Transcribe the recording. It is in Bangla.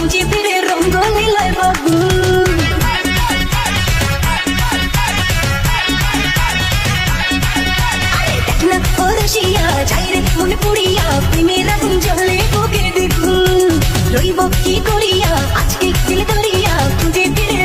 খুঁজে ফিরে রঙ্গ নীলায় বাবু রসিয়া যাই রে মনে পড়িয়া প্রেমের আগুন জ্বলে বুকে দেখুন রইব কি করিয়া আজকে দিল দরিয়া খুঁজে ফিরে